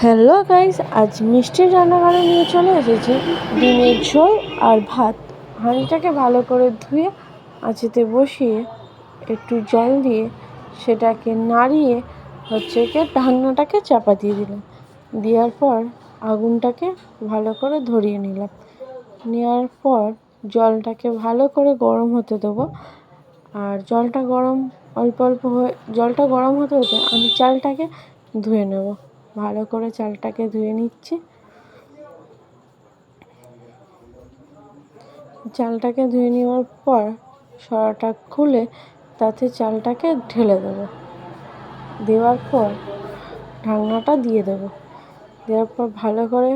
Hello guys, আজ মিষ্টির রান্নাঘরে নিয়ে চলে এসেছি ডিমের ঝোল আর ভাত। হাঁড়িটাকে ভালো করে ধুয়ে আঁচিতে বসিয়ে একটু জল দিয়ে সেটাকে নাড়িয়ে ঢাকনাটাকে চাপা দিয়ে দিলাম। দেওয়ার পর আগুনটাকে ভালো করে ধরিয়ে নিলাম। নেওয়ার পর জলটাকে ভালো করে গরম হতে দেবো। আর জলটা গরম জলটা গরম হতে হতে আমি চালটাকে ধুয়ে নেব। ভালো করে চালটাকে ধুয়ে নিচ্ছি। চালটাকে ধুয়ে নেওয়ার পর সরাটা খুলে তাতে চালটাকে ঢেলে দেবো। দেওয়ার পর ঢাকনাটা দিয়ে দেবো। দেওয়ার পর ভালো করে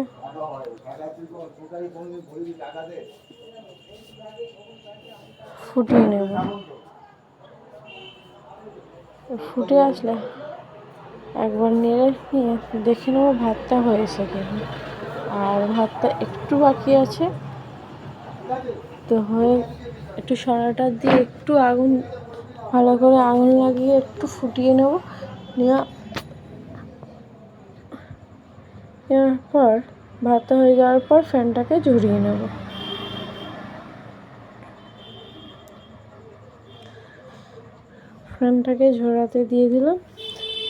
ফুটিয়ে নেব। ফুটে আসলে একবার নেড়ে নিয়ে দেখে নেবো ভাতটা হয়েছে কিনা। আর ভাতটা একটু বাকি আছে, তো হয়ে একটু সরাটা দিয়ে একটু ভালো করে আগুন লাগিয়ে একটু ফুটিয়ে নেব। নেওয়ার পর ভাতটা হয়ে যাওয়ার পর ফ্যানটাকে ঝরিয়ে নেব। ফ্যানটাকে ঝরাতে দিয়ে দিলাম।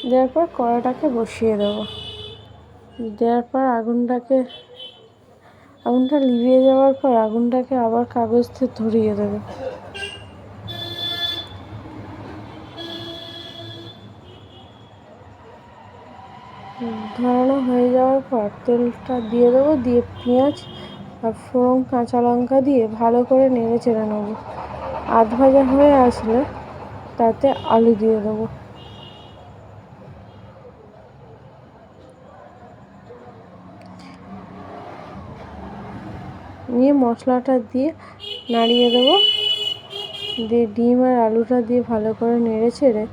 দেওয়ার পর কড়াটাকে বসিয়ে দেবো। দেওয়ার পর আগুনটা লিভিয়ে যাওয়ার পর আগুনটাকে আবার কাগজ দিয়ে ধরিয়ে দেবে। ধরানো হয়ে যাওয়ার পর তেলটা দিয়ে দেবো। দিয়ে পেঁয়াজ আর ফোড়ন কাঁচা লঙ্কা দিয়ে ভালো করে নেড়ে চেড়ে নেবো। আধ ভাজা হয়ে আসলে তাতে আলু দিয়ে দেবো। নিয়ে মশলাটা দিয়ে নাড়িয়ে দেবো। দিয়ে ডিম আর আলুটা দিয়ে ভালো করে নেড়ে চেড়ে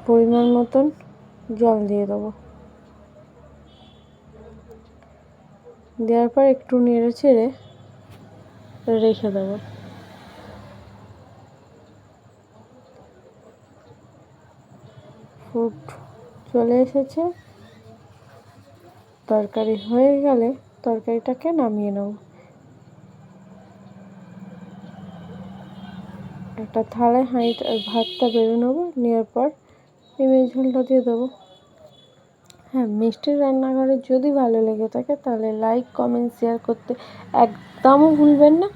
পরিমাণ মতন জল দিয়ে দেবো। দেওয়ার পর একটু নেড়ে চেড়ে রেখে দেবো। ফুট চলে এসেছে। তরকারি হয়ে গেলে তরকারিটাকে নামিয়ে নেব। একটা থালায় ভাতটা বেড়ে নেবো। নেওয়ার পর ডিমের ঝোলটা দিয়ে দেবো। হ্যাঁ, মিষ্টির রান্নাঘরে যদি ভালো লেগে থাকে তাহলে লাইক, কমেন্ট, শেয়ার করতে একদমও ভুলবেন না।